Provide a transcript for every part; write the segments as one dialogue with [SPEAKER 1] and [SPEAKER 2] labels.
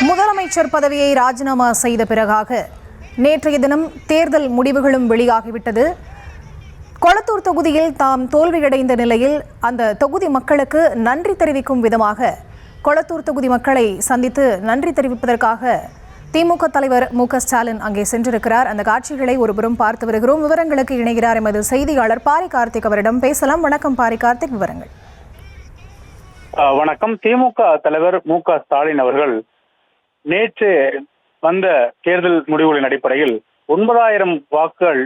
[SPEAKER 1] முதலமைச்சர் பதவியை ராஜினாமா செய்த பிறகாக நேற்றைய தினம் தேர்தல் முடிவுகளும் வெளியாகிவிட்டது. கொளத்தூர் தொகுதியில் தாம் தோல்வியடைந்த நிலையில் அந்த தொகுதி மக்களுக்கு நன்றி தெரிவிக்கும் விதமாக கொளத்தூர் தொகுதி மக்களை சந்தித்து நன்றி தெரிவிப்பதற்காக திமுக தலைவர் மு.க.ஸ்டாலின் அங்கே சென்றிருக்கிறார். அந்த காட்சிகளை ஒருபுறம் பார்த்து வருகிறோம். விவரங்களுக்கு இணைகிறார் எமது செய்தியாளர் பாரி கார்த்திக். அவரிடம் பேசலாம். வணக்கம் பாரி கார்த்திக், விவரங்கள்.
[SPEAKER 2] வணக்கம். திமுக தலைவர் மு.க.ஸ்டாலின் அவர்கள் நேற்று வந்த தேர்தல் முடிவுகளின் அடிப்படையில் 9,000 வாக்குகள்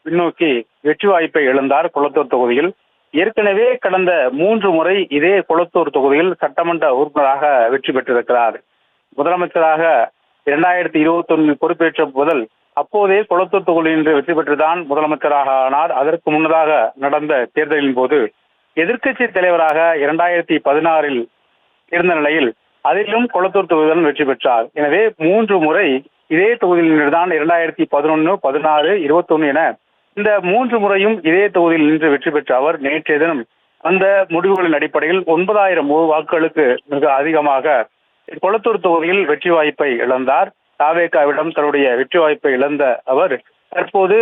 [SPEAKER 2] பின்னோக்கி வெற்றி வாய்ப்பை இழந்தார் கொளத்தூர் தொகுதியில். ஏற்கனவே கடந்த 3 முறை இதே கொளத்தூர் தொகுதியில் சட்டமன்ற உறுப்பினராக வெற்றி பெற்றிருக்கிறார். முதலமைச்சராக 2021 பொறுப்பேற்ற முதல் அப்போதே கொளத்தூர் தொகுதியில் நின்று வெற்றி பெற்றுதான் முதலமைச்சராக ஆனார். அதற்கு முன்னதாக நடந்த தேர்தலின் போது எதிர்க்கட்சி தலைவராக 2016 இருந்த நிலையில் அதிலும் கொளத்தூர் தொகுதியில் வெற்றி பெற்றார். எனவே 3 முறை இதே தொகுதியில் நின்றுதான் 2011, 16, 21 என இந்த 3 முறையும் இதே தொகுதியில் நின்று வெற்றி பெற்ற அவர் நேற்றைய தினம் அந்த முடிவுகளின் அடிப்படையில் 9,000 வாக்குகளுக்கு மிக அதிகமாக கொளத்தூர் தொகுதியில் வெற்றி வாய்ப்பை இழந்தார். தாவேகாவிடம் தன்னுடைய வெற்றி வாய்ப்பை இழந்த அவர் தற்போது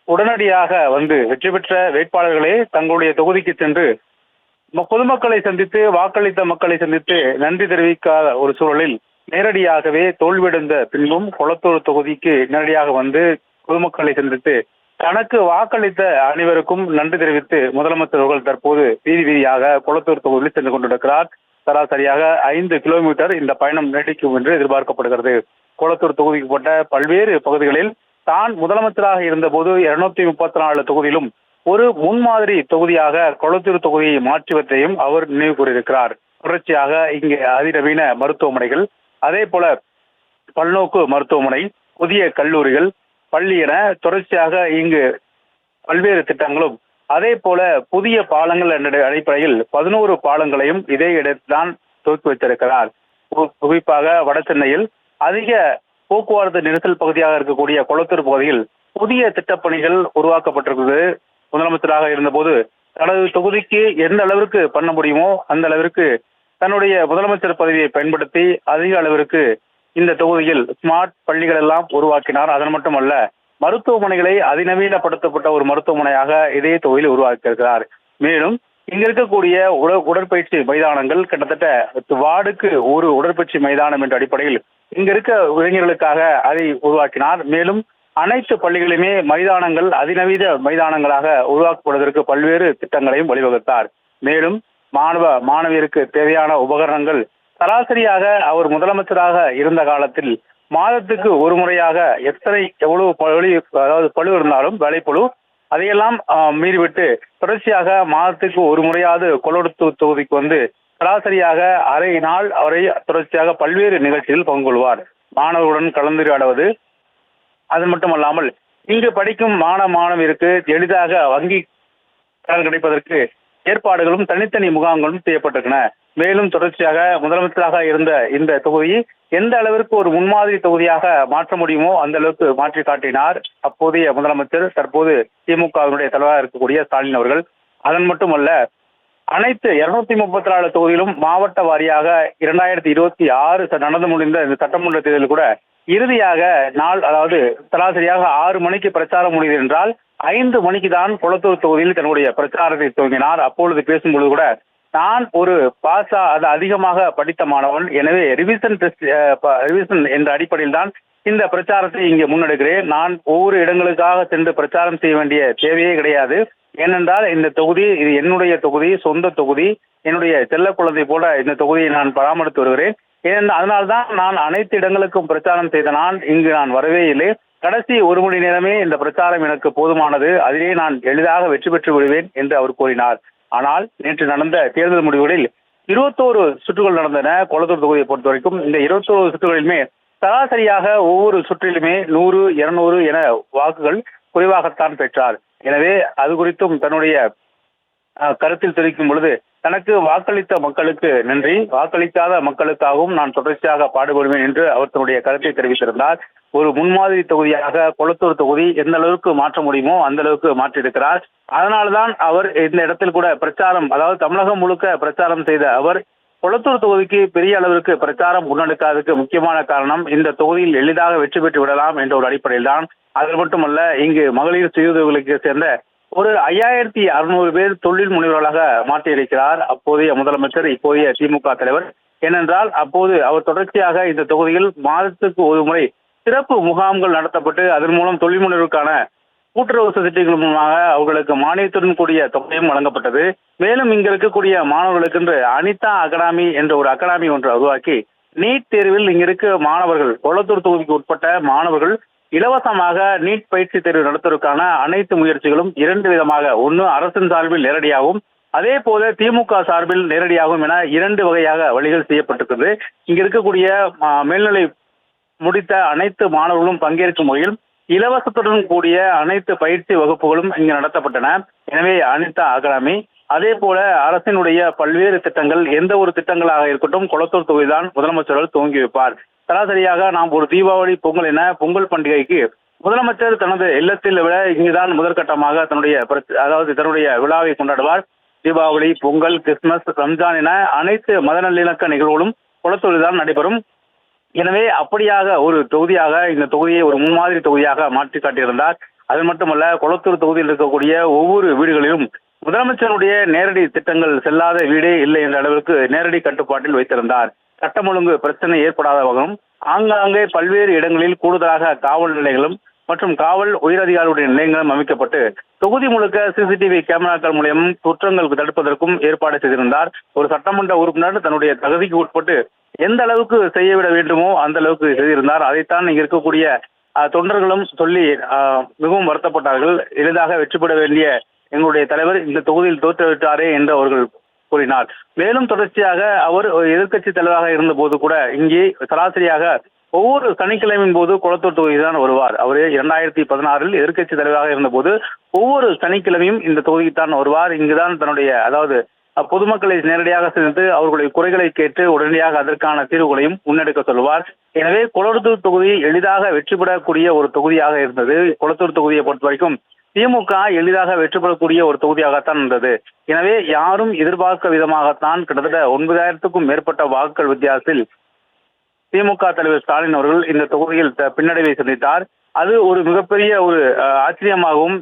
[SPEAKER 2] உடனடியாக வந்து வெற்றி பெற்ற வேட்பாளர்களே தங்களுடைய தொகுதிக்கு சென்று பொதுமக்களை சந்தித்து வாக்களித்த மக்களை சந்தித்து நன்றி தெரிவிக்காத ஒரு சூழலில் நேரடியாகவே தோல்வியடைந்த பின்பும் கொளத்தூர் தொகுதிக்கு நேரடியாக வந்து பொதுமக்களை சந்தித்து தனக்கு வாக்களித்த அனைவருக்கும் நன்றி தெரிவித்து முதலமைச்சர் அவர்கள் தற்போது வீதியாக கொளத்தூர் தொகுதியில் சென்று கொண்டிருக்கிறார். சராசரியாக 5 கிலோமீட்டர் இந்த பயணம் நீடிக்கும் என்று எதிர்பார்க்கப்படுகிறது. கொளத்தூர் தொகுதிக்குட்பட்ட பல்வேறு பகுதிகளில் தான் முதலமைச்சராக இருந்தபோது 234 தொகுதியிலும் ஒரு முன்மாதிரி தொகுதியாக கொளத்தூர் தொகுதியை மாற்றுவதையும் அவர் நினைவு கூறியிருக்கிறார். தொடர்ச்சியாக இங்கு அதிநவீன மருத்துவமனைகள், அதே போல பல்நோக்கு மருத்துவமனை, புதிய கல்லூரிகள், பள்ளி என தொடர்ச்சியாக இங்கு பல்வேறு திட்டங்களும், அதே போல புதிய பாலங்கள் என்ற அடிப்படையில் 11 பாலங்களையும் இதே இடத்தில்தான் துவக்கி வைத்திருக்கிறார். குறிப்பாக வட சென்னையில் அதிக போக்குவரத்து நெரிசல் பகுதியாக இருக்கக்கூடிய கொளத்தூர் பகுதியில் புதிய திட்டப்பணிகள் உருவாக்கப்பட்டிருக்கிறது. முதலமைச்சராக இருந்தபோது தனது தொகுதிக்கு எந்த அளவிற்கு பண்ண முடியுமோ அந்த அளவிற்கு தன்னுடைய முதலமைச்சர் பதவியை பயன்படுத்தி அதிக அளவிற்கு இந்த தொகுதியில் ஸ்மார்ட் பள்ளிகள் எல்லாம் உருவாக்கினார். அதன் மட்டுமல்ல, மருத்துவமனைகளை அதிநவீனப்படுத்தப்பட்ட ஒரு மருத்துவமனையாக இதே தொகுதியில் உருவாக்கியிருக்கிறார். மேலும் இங்க இருக்கக்கூடிய உடற்பயிற்சி மைதானங்கள் கிட்டத்தட்ட வார்டுக்கு ஒரு உடற்பயிற்சி மைதானம் என்ற அடிப்படையில் இங்க இருக்க இளைஞர்களுக்காக அதை உருவாக்கினார். மேலும் அனைத்து பள்ளிகளுமே மைதானங்கள் அதிநவீன மைதானங்களாக உருவாக்கப்படுவதற்கு பல்வேறு திட்டங்களையும் வழிவகுத்தார். மேலும் மாணவியருக்கு தேவையான உபகரணங்கள் சராசரியாக அவர் முதலமைச்சராக இருந்த காலத்தில் மாதத்துக்கு ஒரு முறையாக எவ்வளவு பளு இருந்தாலும் வேலைப்பளு அதையெல்லாம் மீறிவிட்டு தொடர்ச்சியாக மாதத்துக்கு ஒரு முறையாவது கொளத்தூர் தொகுதிக்கு வந்து சராசரியாக அரை நாள் அவரை தொடர்ச்சியாக பல்வேறு நிகழ்ச்சிகளில் பங்கு கொள்வார். மாணவர்களுடன் கலந்துரையாடுவது, அது மட்டுமல்லாமல் இங்கு படிக்கும் மாணவியருக்கு எளிதாக வங்கி கடன் கிடைப்பதற்கு ஏற்பாடுகளும் தனித்தனி முகாம்களும் செய்யப்பட்டிருக்கின்றன. மேலும் தொடர்ச்சியாக முதலமைச்சராக இருந்த இந்த தொகுதி எந்த அளவிற்கு ஒரு முன்மாதிரி தொகுதியாக மாற்ற முடியுமோ அந்த அளவுக்கு மாற்றி காட்டினார் அப்போதைய முதலமைச்சர், தற்போது திமுகவினுடைய தலைவராக இருக்கக்கூடிய ஸ்டாலின் அவர்கள். அதன் மட்டுமல்ல, அனைத்து 234 தொகுதியிலும் மாவட்ட வாரியாக 2026 நடந்து முடிந்த இந்த சட்டமன்ற தேர்தலில் கூட இறுதியாக நாள், அதாவது சராசரியாக 6 மணிக்கு பிரச்சாரம் முடியுது என்றால் 5 மணிக்கு தான் கொளத்தூர் தொகுதியில் தன்னுடைய பிரச்சாரத்தை துவங்கினார். அப்பொழுது பேசும்பொழுது கூட நான் ஒரு அது அதிகமாக படித்த மாணவன், எனவே ரிவிஷன் என்ற அடிப்படையில் தான் இந்த பிரச்சாரத்தை இங்கே முன்னெடுக்கிறேன். நான் ஒவ்வொரு இடங்களுக்காக சென்று பிரச்சாரம் செய்ய வேண்டிய தேவையே கிடையாது. ஏனென்றால் இந்த தொகுதி இது என்னுடைய தொகுதி, சொந்த தொகுதி, என்னுடைய செல்ல குழந்தை போல இந்த தொகுதியை நான் பராமரித்து வருகிறேன். அதனால்தான் நான் அனைத்து இடங்களுக்கும் பிரச்சாரம் செய்த இங்கு நான் வரவே இல்லை. கடைசி 1 மணி நேரமே இந்த பிரச்சாரம் எனக்கு போதுமானது, அதிலே நான் எளிதாக வெற்றி பெற்று விடுவேன் என்று அவர் கூறினார். ஆனால் நேற்று நடந்த தேர்தல் முடிவுகளில் 21 சுற்றுகள் நடந்தன. கொளத்தூர் தொகுதியை பொறுத்த வரைக்கும் இந்த 21 சுற்றுகளிலுமே சராசரியாக ஒவ்வொரு சுற்றிலுமே 100, 200 என வாக்குகள் குறைவாகத்தான் பெற்றார். எனவே அது குறித்தும் தன்னுடைய கருத்தில் தெரிவிக்கும் பொழுது தனக்கு வாக்களித்த மக்களுக்கு நன்றி, வாக்களிக்காத மக்களுக்காகவும் நான் தொடர்ச்சியாக பாடுபடுவேன் என்று அவர் தன்னுடைய கருத்தை தெரிவித்திருந்தார். ஒரு முன்மாதிரி தொகுதியாக கொளத்தூர் தொகுதி எந்த அளவுக்கு மாற்ற முடியுமோ அந்த அளவுக்கு மாற்றியிருக்கிறார். அதனால்தான் அவர் இந்த இடத்தில் கூட பிரச்சாரம், அதாவது தமிழகம் முழுக்க பிரச்சாரம் செய்த அவர் கொளத்தூர் தொகுதிக்கு பெரிய அளவிற்கு பிரச்சாரம் முன்னெடுக்காததுக்கு முக்கியமான காரணம் இந்த தொகுதியில் எளிதாக வெற்றி பெற்று விடலாம் என்ற ஒரு அடிப்படையில் தான். அது மட்டுமல்ல, இங்கு மகளிர் சுயஉதவிகளுக்கு சேர்ந்த ஒரு 5600 பேர் தொழில் முனைவர்களாக மாற்றியிருக்கிறார் அப்போதைய முதலமைச்சர், இப்போதைய திமுக தலைவர். ஏனென்றால் அப்போது அவர் தொடர்ச்சியாக இந்த தொகுதியில் மாதத்துக்கு ஒரு முறை சிறப்பு முகாம்கள் நடத்தப்பட்டு அதன் மூலம் தொழில் முனைவோருக்கான கூட்டுறவு திட்டங்கள் மூலமாக அவர்களுக்கு மானியத்துடன் கூடிய தொகையும் வழங்கப்பட்டது. மேலும் இங்க இருக்கக்கூடிய மாணவர்களுக்கு என்று அனிதா அகாடமி என்ற ஒரு அகாடமி ஒன்று உருவாக்கி நீட் தேர்வில் இங்க இருக்க மாணவர்கள், கொளத்தூர் தொகுதிக்கு உட்பட்ட மாணவர்கள் இலவசமாக நீட் பயிற்சி தேர்வு நடத்துவதற்கான அனைத்து முயற்சிகளும் 2 விதமாக, ஒன்று அரசின் சார்பில் நேரடியாகவும் அதே போல திமுக சார்பில் நேரடியாகவும் என 2 வகையாக வழிகள் செய்யப்பட்டிருக்கிறது. இங்க இருக்கக்கூடிய மேல்நிலை முடித்த அனைத்து மாணவர்களும் பங்கேற்கும் வகையில் இலவசத்துடன் கூடிய அனைத்து பயிற்சி வகுப்புகளும் இங்கு நடத்தப்பட்டன. எனவே அனிதா அகாடமி, அதே போல அரசினுடைய பல்வேறு திட்டங்கள், எந்த ஒரு திட்டங்களாக இருக்கட்டும் கொளத்தூர் தொகுதிதான் முதலமைச்சர்கள் துவங்கி வைப்பார். சராசரியாக நாம் ஒரு தீபாவளி, பொங்கல் என பொங்கல் பண்டிகைக்கு முதலமைச்சர் தனது இல்லத்தில் விட இங்குதான் முதற்கட்டமாக தன்னுடைய விழாவை கொண்டாடுவார். தீபாவளி, பொங்கல், கிறிஸ்துமஸ், ரம்ஜான் என அனைத்து மத நல்லிணக்க நிகழ்வுகளும் கொளத்தூரில் தான் நடைபெறும். எனவே அப்படியாக ஒரு தொகுதியாக இந்த தொகுதியை ஒரு முன்மாதிரி தொகுதியாக மாற்றி காட்டியிருந்தார். அது மட்டுமல்ல, கொளத்தூர் தொகுதியில் இருக்கக்கூடிய ஒவ்வொரு வீடுகளிலும் முதலமைச்சருடைய நேரடி திட்டங்கள் செல்லாத வீடே இல்லை என்ற அளவிற்கு நேரடி கட்டுப்பாட்டில் வைத்திருந்தார். சட்டம் ஒழுங்கு பிரச்சனை ஏற்படாத வகையும் ஆங்காங்கே பல்வேறு இடங்களில் கூடுதலாக காவல் நிலையங்களும் மற்றும் காவல் உயரதிகாரிகளுடைய நிலையங்களும் அமைக்கப்பட்டு தொகுதி முழுக்க சிசிடிவி கேமராக்கள் மூலம் குற்றங்கள் தடுப்பதற்கும் ஏற்பாடு செய்திருந்தார். ஒரு சட்டமன்ற உறுப்பினர் தன்னுடைய தகுதிக்கு உட்பட்டு எந்த அளவுக்கு செய்யவிட வேண்டுமோ அந்த அளவுக்கு செய்திருந்தார். அதைத்தான் இங்க இருக்கக்கூடிய தொண்டர்களும் சொல்லி மிகவும் வருத்தப்பட்டார்கள். எளிதாக வெற்றி பெற வேண்டிய எங்களுடைய தலைவர் இந்த தொகுதியில் தோற்றுவிட்டாரே என்று அவர்கள் கூறினார். மேலும் தொடர்ச்சியாக அவர் எதிர்க்கட்சி தலைவராக இருந்த போது கூட இங்கே சராசரியாக ஒவ்வொரு சனிக்கிழமையின் போது கொளத்தூர் தொகுதிதான் வருவார். அவர் 2016 எதிர்க்கட்சி தலைவராக இருந்த போது ஒவ்வொரு சனிக்கிழமையும் இந்த தொகுதிக்குத்தான் வருவார். இங்குதான் தன்னுடைய பொதுமக்களை நேரடியாக சந்தித்து அவர்களுடைய குறைகளை கேட்டு உடனடியாக அதற்கான தீர்வுகளையும் முன்னெடுக்க சொல்லுவார். எனவே கொளத்தூர் தொகுதி எளிதாக வெற்றி பெறக்கூடிய ஒரு தொகுதியாக இருந்தது. கொளத்தூர் தொகுதியை பொறுத்த வரைக்கும் திமுக எளிதாக வெற்றி பெறக்கூடிய ஒரு தொகுதியாகத்தான் இருந்தது. எனவே யாரும் எதிர்பார்க்க விதமாகத்தான் கிட்டத்தட்ட 9000க்கும் மேற்பட்ட வாக்குகள் வித்தியாசத்தில் திமுக தலைவர் ஸ்டாலின் அவர்கள் இந்த தொகுதியில் பின்னடைவை சந்தித்தார். அது ஒரு மிகப்பெரிய ஒரு ஆச்சரியமாகவும்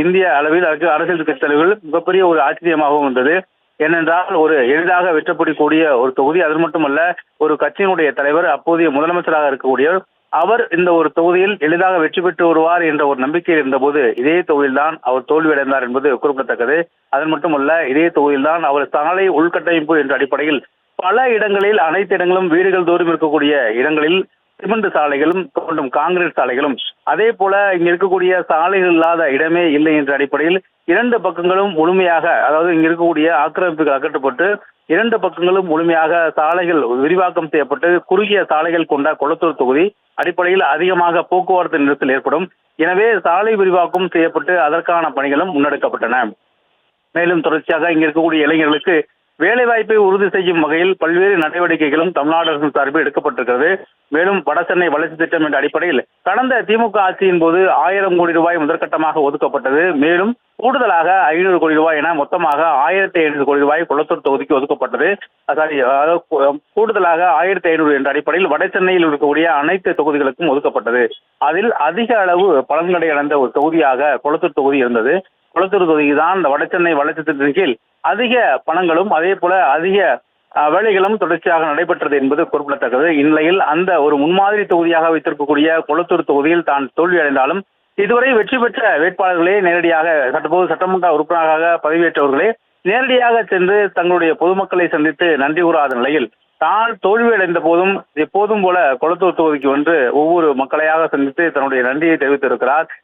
[SPEAKER 2] இந்திய அளவில் அரசியல் கட்சி தலைவர்கள் மிகப்பெரிய ஒரு ஆச்சரியமாகவும் இருந்தது. ஏனென்றால் ஒரு எளிதாக வெற்றப்படக்கூடிய ஒரு தொகுதி. அது மட்டுமல்ல, ஒரு கட்சியினுடைய தலைவர், அப்போதைய முதலமைச்சராக இருக்கக்கூடியவர், அவர் இந்த ஒரு தொகுதியில் எளிதாக வெற்றி பெற்று வருவார் என்ற ஒரு நம்பிக்கை இருந்தபோது இதே தொகுதியில்தான் அவர் தோல்வியடைந்தார் என்பது குறிப்பிடத்தக்கது. அது மட்டுமல்ல, இதே தொகுதியில்தான் அவர் சாலை உள்கட்டமைப்பு என்ற அடிப்படையில் பல இடங்களில், அனைத்து இடங்களும் வீடுகள் தோறும் இருக்கக்கூடிய இடங்களில் சிமெண்ட் சாலைகளும் தோண்டும் காங்கிரீட் சாலைகளும், அதே போல இங்க இருக்கக்கூடிய சாலைகள் இல்லாத இடமே இல்லை என்ற அடிப்படையில் 2 பக்கங்களும் முழுமையாக, இங்க இருக்கக்கூடிய ஆக்கிரமிப்புகள் அகற்றப்பட்டு 2 பக்கங்களும் முழுமையாக சாலைகள் விரிவாக்கம் செய்யப்பட்டு குறுகிய சாலைகள் கொண்ட கொளத்தூர் தொகுதி அடிப்படையில் அதிகமாக போக்குவரத்து நெரிசல் ஏற்படும். எனவே சாலை விரிவாக்கம் செய்யப்பட்டு அதற்கான பணிகளும் முன்னெடுக்கப்பட்டன. மேலும் தொடர்ச்சியாக இங்க இருக்கக்கூடிய இளைஞர்களுக்கு வேலைவாய்ப்பை உறுதி செய்யும் வகையில் பல்வேறு நடவடிக்கைகளும் தமிழ்நாடு அரசின் சார்பில் எடுக்கப்பட்டிருக்கிறது. மேலும் வடசென்னை வளர்ச்சி திட்டம் என்ற அடிப்படையில் கடந்த திமுக ஆட்சியின் போது 1000 கோடி ரூபாய் முதற்கட்டமாக ஒதுக்கப்பட்டது. மேலும் கூடுதலாக 500 கோடி ரூபாய் என மொத்தமாக 1500 கோடி ரூபாய் கொளத்தூர் தொகுதிக்கு ஒதுக்கப்பட்டது. கூடுதலாக 1500 என்ற அடிப்படையில் வடசென்னையில் இருக்கக்கூடிய அனைத்து தொகுதிகளுக்கும் ஒதுக்கப்பட்டது. அதில் அதிக அளவு பலன்களை அடைந்த ஒரு தொகுதியாக கொளத்தூர் தொகுதி இருந்தது. கொளத்தூர் தொகுதி தான் இந்த வடசென்னை வளர்ச்சி திட்டத்தின் கீழ் அதிக பணங்களும் அதே போல அதிக வேலைகளும் தொடர்ச்சியாக நடைபெற்றது என்பது குறிப்பிடத்தக்கது. இந்நிலையில் அந்த ஒரு முன்மாதிரி தொகுதியாக வைத்திருக்கக்கூடிய கொளத்தூர் தொகுதியில் தான் தோல்வி அடைந்தாலும் இதுவரை வெற்றி பெற்ற வேட்பாளர்களே நேரடியாக சட்டமன்ற உறுப்பினராக பதவியேற்றவர்களே நேரடியாக சென்று தங்களுடைய பொதுமக்களை சந்தித்து நன்றி கூறாத நிலையில் தான் தோல்வியடைந்த போதும் எப்போதும் போல கொளத்தூர் தொகுதிக்கு வந்து ஒவ்வொரு மக்களையாக சந்தித்து தன்னுடைய நன்றியை தெரிவித்திருக்கிறார்.